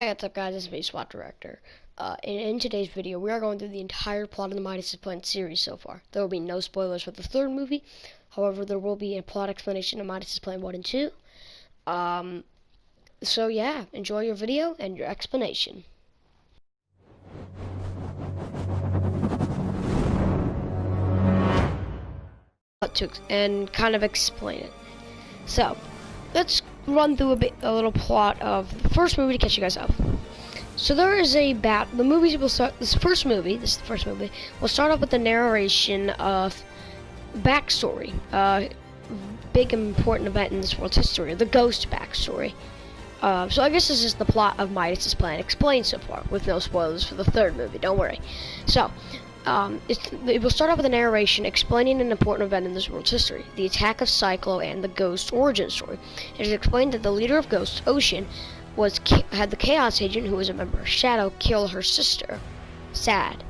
Hey, what's up guys, it's me, SWAT Director. In today's video, we are going through the entire plot of the Midas Plan series so far. There will be no spoilers for the third movie. However, there will be a plot explanation of Midas Plan 1 and 2. So yeah, enjoy your video and your explanation. And kind of explain it. So, let's run through a little plot of the first movie to catch you guys up. So there is the movies will start, this is the first movie, will start off with the narration of backstory, big important event in this world's history, the ghost backstory. So I guess this is the plot of Midas' plan explained so far, with no spoilers for the third movie, don't worry. So, it will start off with a narration explaining an important event in this world's history, the attack of Cyclo and the ghost origin story. It is explained that the leader of ghosts, Ocean, had the Chaos Agent, who was a member of Shadow, kill her sister. Sad.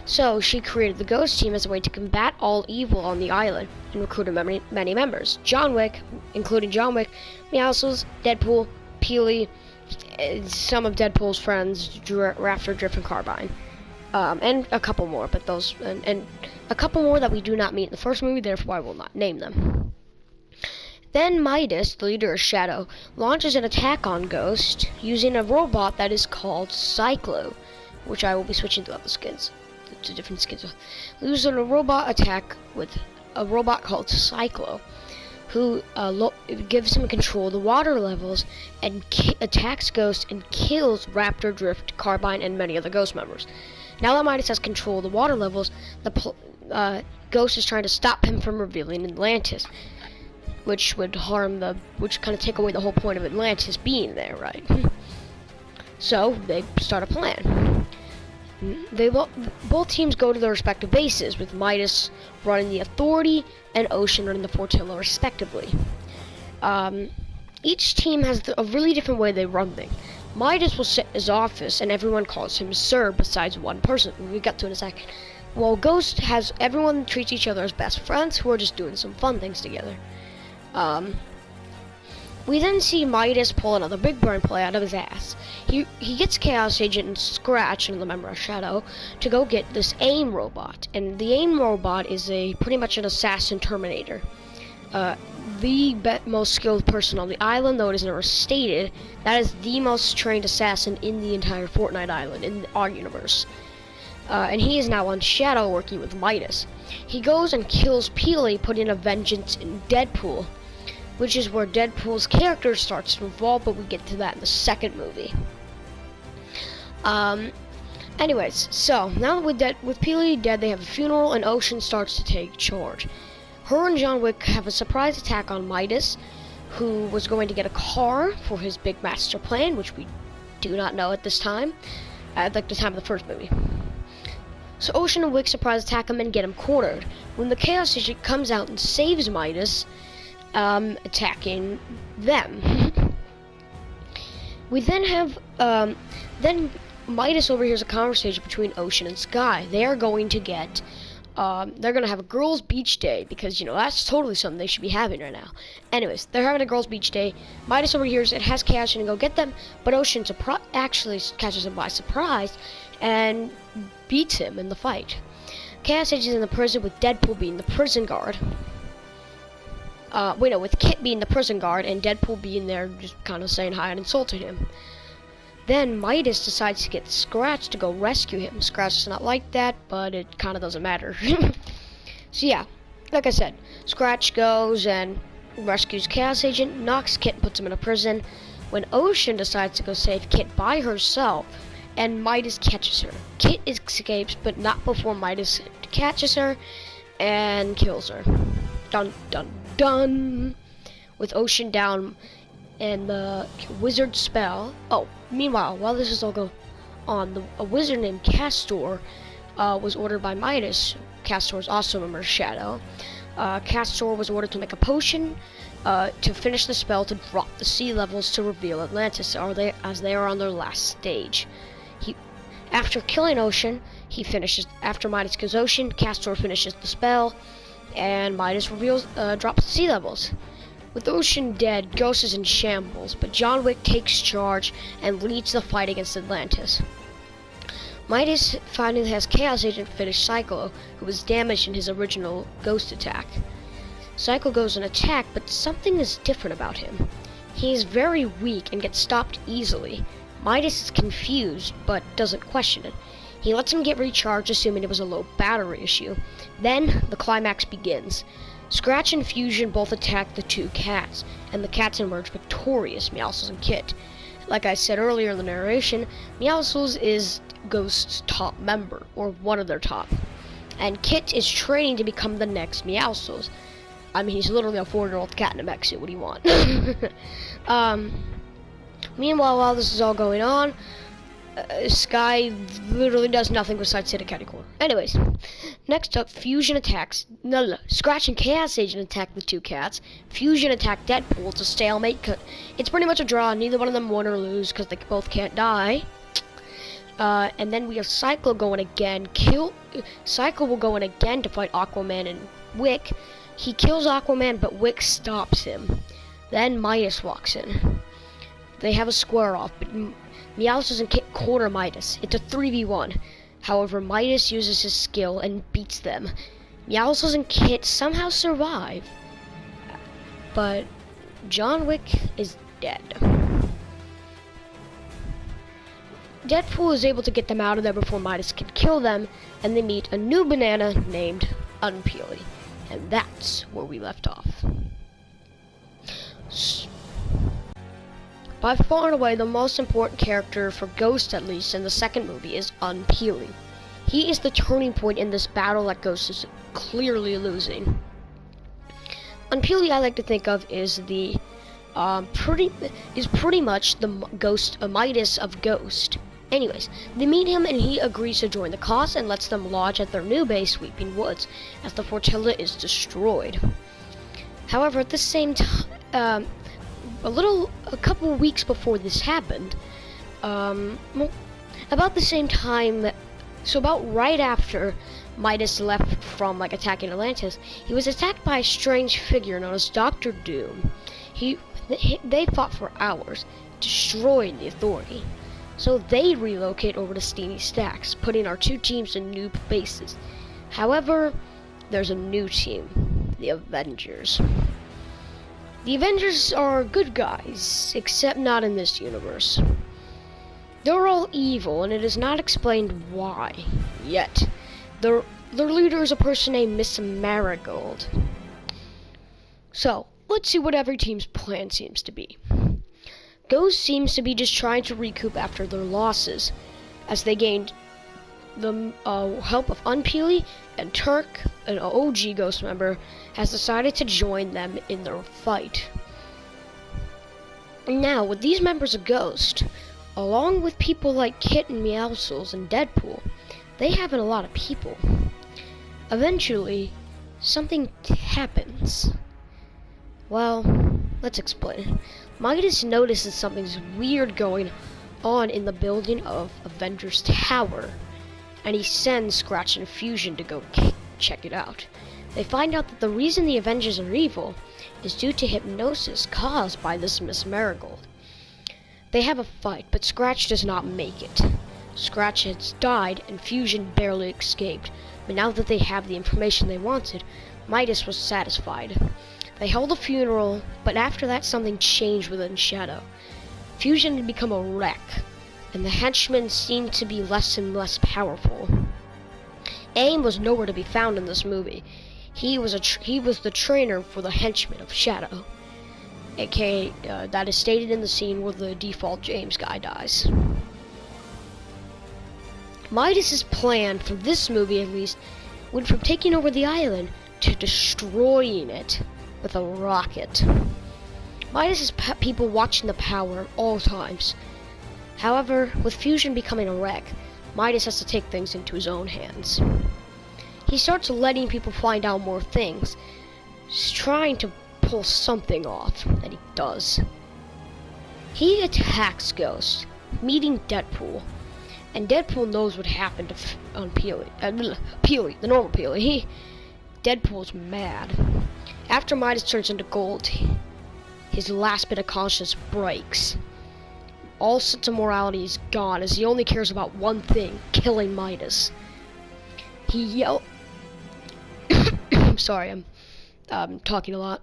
So she created the Ghost Team as a way to combat all evil on the island and recruited many members. John Wick, including John Wick, Meowscles, Deadpool, Peely, some of Deadpool's friends, Raptor, Drift, and Carbine. And a couple more, but those and a couple more that we do not meet in the first movie, therefore I will not name them. Then Midas, the leader of Shadow, launches an attack on Ghost using a robot that is called Cyclo, which I will be switching to other skins, to different skins. Losing a robot attack with a robot called Cyclo, who gives him control of the water levels and attacks Ghost and kills Raptor, Drift, Carbine, and many other Ghost members. Now that Midas has control of the water levels, the Ghost is trying to stop him from revealing Atlantis, which would kind of take away the whole point of Atlantis being there, right? So they start a plan. Both teams go to their respective bases, with Midas running the Authority and Ocean running the Fortilla, respectively. Each team has a really different way they run things. Midas will sit in his office, and everyone calls him Sir, besides one person. We'll get to in a second. While Ghost has everyone treats each other as best friends who are just doing some fun things together. We then see Midas pull another big brain play out of his ass. He gets Chaos Agent and Scratch, another member of Shadow, to go get this AIM robot. And the AIM robot is pretty much an assassin Terminator. The most skilled person on the island, though it is never stated, that is the most trained assassin in the entire Fortnite island, in our universe. And he is now on Shadow working with Midas. He goes and kills Peely, putting a vengeance in Deadpool, which is where Deadpool's character starts to evolve, but we get to that in the second movie. Anyways, so now with Peely dead, they have a funeral, and Ocean starts to take charge. Her and John Wick have a surprise attack on Midas, who was going to get a car for his big master plan, which we do not know at this time, at like the time of the first movie. So Ocean and Wick surprise attack him and get him cornered. When the Chaos Agent comes out and saves Midas, attacking them. We then have, then Midas overhears a conversation between Ocean and Sky. They are going to get, they're going to have a girls' beach day, because, you know, that's totally something they should be having right now. Anyways, they're having a girls' beach day. Midas overhears it, has Chaos Agent go get them, but Ocean actually catches him by surprise and beats him in the fight. Chaos Agent is in the prison, with Deadpool being the prison guard. With Kit being the prison guard and Deadpool being there just kind of saying hi and insulting him. Then Midas decides to get Scratch to go rescue him. Scratch is not like that, but it kind of doesn't matter. So yeah, like I said, Scratch goes and rescues Chaos Agent, knocks Kit and puts him in a prison. When Ocean decides to go save Kit by herself, and Midas catches her. Kit escapes, but not before Midas catches her and kills her. Dun dun dun! With Ocean down and the wizard spell. Oh, meanwhile, while this is all going on, a wizard named Castor was ordered by Midas. Castor is also a member of Shadow. Castor was ordered to make a potion to finish the spell to drop the sea levels to reveal Atlantis, as they are on their last stage. After killing Ocean, after Midas kills Ocean, Castor finishes the spell, and Midas drops the sea levels. With Ocean dead, Ghost is in shambles, but John Wick takes charge and leads the fight against Atlantis. Midas finally has Chaos Agent finish Psycho, who was damaged in his original Ghost attack. Psycho goes on attack, but something is different about him. He is very weak and gets stopped easily. Midas is confused, but doesn't question it. He lets him get recharged, assuming it was a low battery issue. Then, the climax begins. Scratch and Fusion both attack the two cats, and the cats emerge victorious, Meowscles and Kit. Like I said earlier in the narration, Meowscles is Ghost's top member, or one of their top. And Kit is training to become the next Meowscles. I mean, he's literally a 4-year-old cat in a mech suit. What do you want? Meanwhile, while this is all going on, Sky literally does nothing besides sit a catty corner. Anyways, next up, Fusion attacks. No, Scratch and Chaos Agent attack the two cats. Fusion attack Deadpool. It's a stalemate. It's pretty much a draw. Neither one of them won or lose because they both can't die. And then we have Cyclo going again. Cyclo will go in again to fight Aquaman and Wick. He kills Aquaman, but Wick stops him. Then Midas walks in. They have a square off, but Meowscles doesn't corner Midas. It's a 3v1. However, Midas uses his skill and beats them. Meowscles and Kit somehow survive, but John Wick is dead. Deadpool is able to get them out of there before Midas can kill them, and they meet a new banana named Unpeely. And that's where we left off. By far and away, the most important character, for Ghost at least, in the second movie is Unpeely. He is the turning point in this battle that Ghost is clearly losing. Unpeely, I like to think of, is the pretty much the Midas of Ghost. Anyways, they meet him and he agrees to join the cause and lets them lodge at their new base, Weeping Woods, as the Fortilla is destroyed. However, at the same time, a couple weeks before this happened, about the same time, so about right after Midas left from attacking Atlantis, he was attacked by a strange figure known as Dr. Doom. They fought for hours, destroying the Authority. So they relocate over to Steamy Stacks, putting our two teams in new bases. However, there's a new team, the Avengers. The Avengers are good guys, except not in this universe. They're all evil, and it is not explained why, yet. Their leader is a person named Miss Marigold. So, let's see what every team's plan seems to be. Ghost seems to be just trying to recoup after their losses, as they gained the help of Unpeely, and Turk, an OG Ghost member, has decided to join them in their fight. Now, with these members of Ghost, along with people like Kit and Meowscles and Deadpool, they have a lot of people. Eventually, something happens. Well, let's explain. Midas notices something's weird going on in the building of Avengers Tower, and he sends Scratch and Fusion to go check it out. They find out that the reason the Avengers are evil is due to hypnosis caused by this Miss Marigold. They have a fight, but Scratch does not make it. Scratch has died, and Fusion barely escaped, but now that they have the information they wanted, Midas was satisfied. They held a funeral, but after that something changed within Shadow. Fusion had become a wreck, and the henchmen seemed to be less and less powerful. AIM was nowhere to be found in this movie. He was the trainer for the henchmen of Shadow, aka that is stated in the scene where the default James guy dies. Midas' plan for this movie, at least, went from taking over the island to destroying it with a rocket. Midas has people watching the power at all times. However, with Fusion becoming a wreck, Midas has to take things into his own hands. He starts letting people find out more things. He's trying to pull something off, and he does. He attacks Ghost, meeting Deadpool, and Deadpool knows what happened to Peely, the normal Peely. Deadpool's mad. After Midas turns into gold, his last bit of conscience breaks. All sense of morality is gone as he only cares about one thing, killing Midas. He yelled... I'm sorry, I'm talking a lot.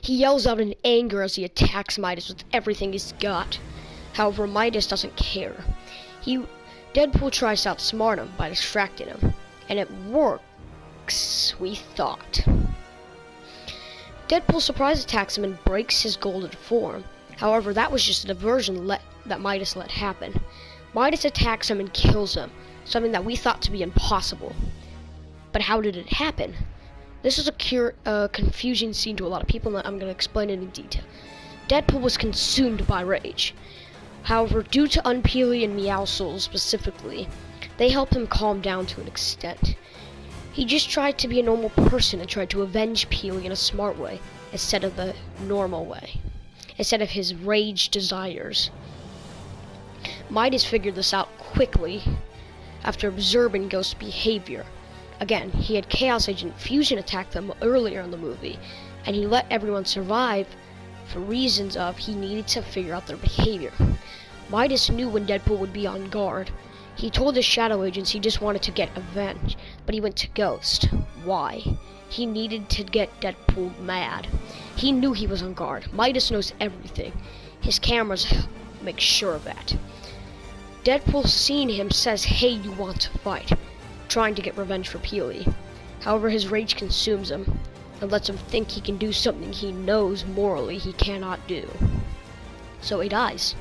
He yells out in anger as he attacks Midas with everything he's got. However, Midas doesn't care. Deadpool tries to outsmart him by distracting him, and it works, we thought. Deadpool surprise attacks him and breaks his golden form. However, that was just a diversion that Midas let happen. Midas attacks him and kills him, something that we thought to be impossible. But how did it happen? This is a confusing scene to a lot of people, and I'm going to explain it in detail. Deadpool was consumed by rage. However, due to Unpeely and Meowscles specifically, they helped him calm down to an extent. He just tried to be a normal person and tried to avenge Peely in a smart way, instead of the normal way, instead of his rage desires. Midas figured this out quickly after observing Ghost's behavior. Again, he had Chaos Agent Fusion attack them earlier in the movie, and he let everyone survive for reasons of he needed to figure out their behavior. Midas knew when Deadpool would be on guard. He told his shadow agents he just wanted to get avenged, but he went to Ghost. Why? He needed to get Deadpool mad. He knew he was on guard. Midas knows everything. His cameras make sure of that. Deadpool seeing him says, "Hey, you want to fight?" trying to get revenge for Peely. However, his rage consumes him and lets him think he can do something he knows morally he cannot do. So he dies.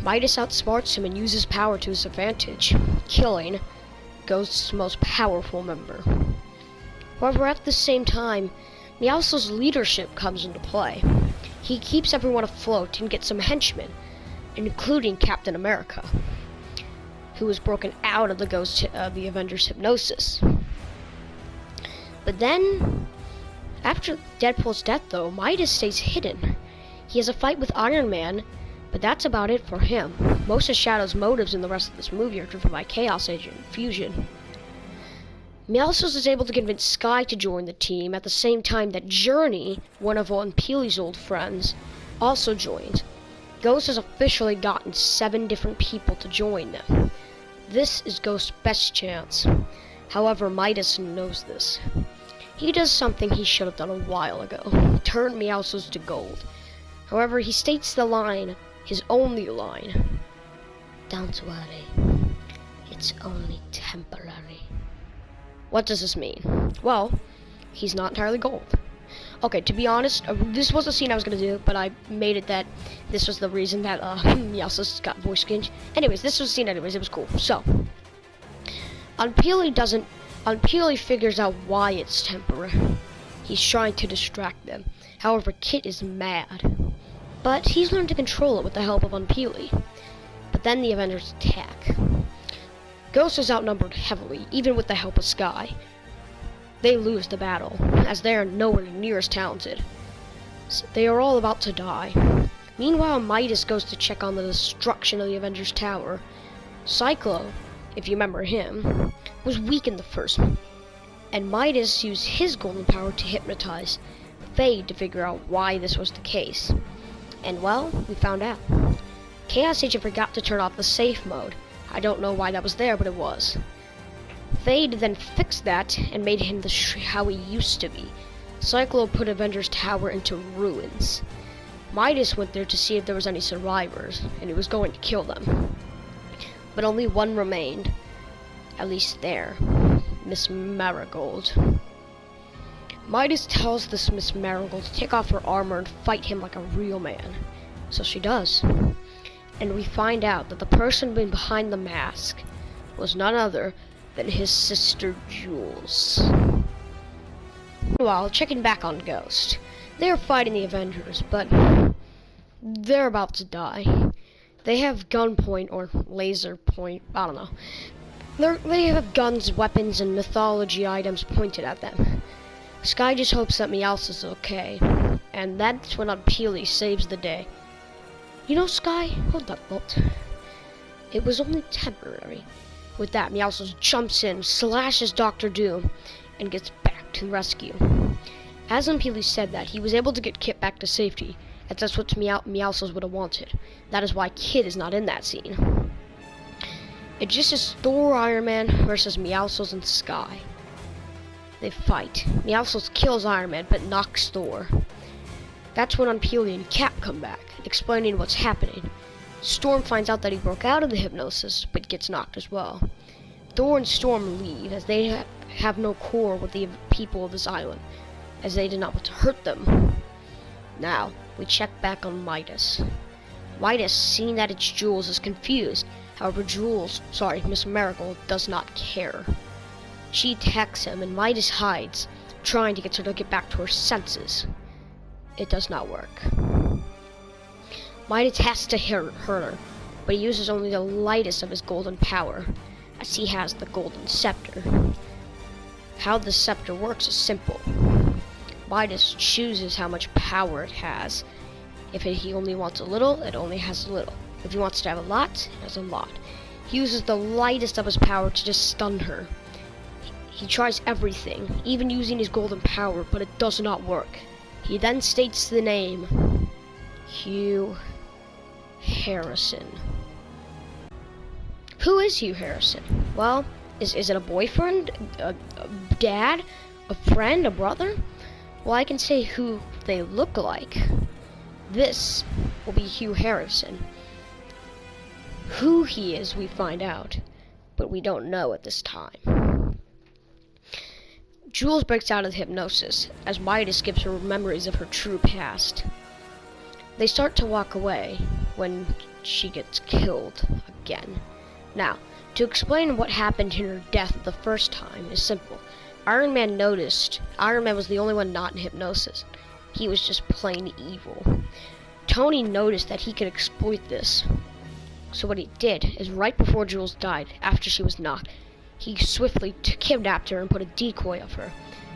Midas outsmarts him and uses power to his advantage, killing Ghost's most powerful member. However, at the same time, Meowscles' leadership comes into play. He keeps everyone afloat and gets some henchmen, including Captain America, who was broken out of the Avengers' hypnosis. But then, after Deadpool's death though, Midas stays hidden. He has a fight with Iron Man, but that's about it for him. Most of Shadow's motives in the rest of this movie are driven by Chaos Agent Fusion. Meowscles is able to convince Skye to join the team at the same time that Journey, one of Peely's old friends, also joins. Ghost has officially gotten 7 different people to join them. This is Ghost's best chance. However, Midas knows this. He does something he should have done a while ago. Turn Meowscles to gold. However, he states the line, his only line. "Don't worry. It's only temporary." What does this mean? Well, he's not entirely gold. Okay, to be honest, this was a scene I was going to do, but I made it that this was the reason that Meowscles got voice change. Anyways, this was a scene anyways, it was cool. So, Unpeely figures out why it's temporary. He's trying to distract them. However, Kit is mad. But he's learned to control it with the help of Unpeely. But then the Avengers attack. Ghost is outnumbered heavily, even with the help of Skye. They lose the battle, as they are nowhere near as talented. So they are all about to die. Meanwhile, Midas goes to check on the destruction of the Avengers Tower. Cyclo, if you remember him, was weak in the first one, and Midas used his golden power to hypnotize Fade to figure out why this was the case. And well, we found out. Chaos Agent forgot to turn off the safe mode. I don't know why that was there, but it was. Fade then fixed that and made him how he used to be. Cyclo put Avengers Tower into ruins. Midas went there to see if there was any survivors, and he was going to kill them. But only one remained. At least there. Miss Marigold. Midas tells this Miss Marigold to take off her armor and fight him like a real man. So she does. And we find out that the person behind the mask was none other than his sister Jules. Meanwhile, checking back on Ghost. They're fighting the Avengers, but they're about to die. They have gunpoint or laser point, I don't know. They have guns, weapons, and mythology items pointed at them. Skye just hopes that Meowscles is okay, and that's when Unpeely saves the day. You know, Skye, hold that thought. It was only temporary. With that, Meowscles jumps in, slashes Dr. Doom, and gets back to the rescue. As Impeli said that, he was able to get Kit back to safety, as that's what Meowscles would have wanted. That is why Kit is not in that scene. It just is Thor, Iron Man versus Meowscles and Sky. They fight. Meowscles kills Iron Man, but knocks Thor. That's when Impeli and Cap come back, explaining what's happening. Storm finds out that he broke out of the hypnosis, but gets knocked as well. Thor and Storm leave, as they have no core with the people of this island, as they did not want to hurt them. Now, we check back on Midas. Midas, seeing that it's Jules, is confused. However, Miss Miracle, does not care. She attacks him, and Midas hides, trying to get her to get back to her senses. It does not work. Midas has to hurt her, but he uses only the lightest of his golden power, as he has the golden scepter. How the scepter works is simple. Midas chooses how much power it has. If he only wants a little, it only has a little. If he wants to have a lot, it has a lot. He uses the lightest of his power to just stun her. He tries everything, even using his golden power, but it does not work. He then states the name, Hugh Harrison. Who is Hugh Harrison? Well, is it a boyfriend, a dad, a friend, a brother? Well, I can say who they look like. This will be Hugh Harrison. Who he is, we find out, but we don't know at this time. Jules breaks out of hypnosis, as Midas gives her memories of her true past. They start to walk away when she gets killed again. Now, to explain what happened in her death the first time is simple. Iron Man was the only one not in hypnosis. He was just plain evil. Tony noticed that he could exploit this. So what he did is right before Jules died, after she was knocked, he swiftly kidnapped her and put a decoy of her.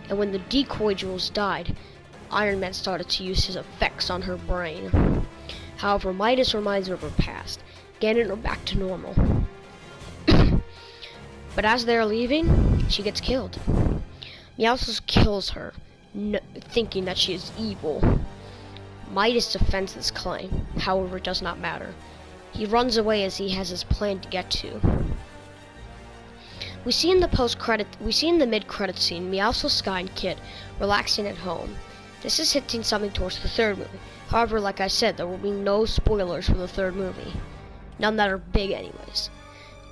And when the decoy Jules died, Iron Man started to use his effects on her brain. However, Midas reminds her of her past, getting her back to normal. But as they're leaving, she gets killed. Meowscles kills her, thinking that she is evil. Midas defends this claim, however it does not matter. He runs away as he has his plan to get to. We see in the mid-credit scene, Meowscles, Sky, and Kit relaxing at home. This is hinting something towards the third movie. However, like I said, there will be no spoilers for the third movie. None that are big anyways.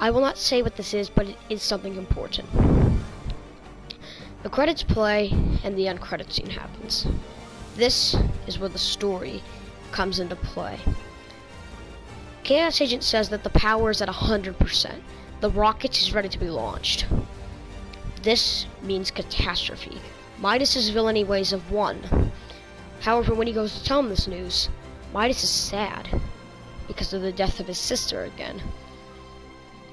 I will not say what this is, but it is something important. The credits play, and the end credit scene happens. This is where the story comes into play. Chaos Agent says that the power is at 100%. The rocket is ready to be launched. This means catastrophe. Midas' villainy ways have won. However, when he goes to tell him this news, Midas is sad because of the death of his sister again.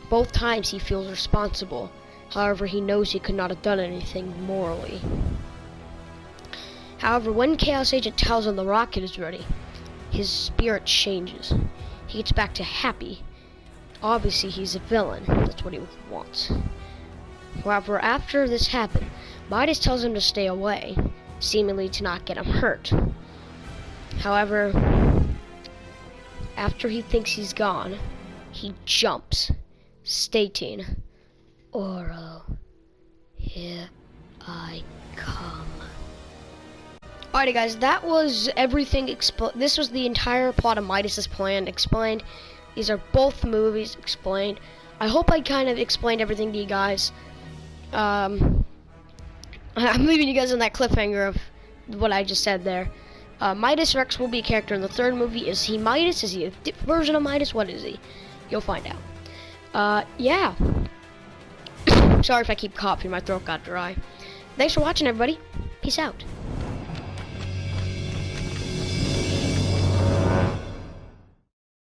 Both times he feels responsible. However, he knows he could not have done anything morally. However, when Chaos Agent tells him the rocket is ready, his spirit changes. He gets back to happy. Obviously, he's a villain. That's what he wants. However, after this happened, Midas tells him to stay away, seemingly to not get him hurt. However, after he thinks he's gone, he jumps, stating, "Oro, here I come." Alrighty guys, that was everything this was the entire plot of Midas' plan explained. These are both movies explained. I hope I kind of explained everything to you guys. I'm leaving you guys on that cliffhanger of what I just said there. Midas Rex will be a character in the third movie. Is he Midas? Is he a version of Midas? What is he? You'll find out. Yeah. Sorry if I keep coughing, my throat got dry. Thanks for watching, everybody. Peace out.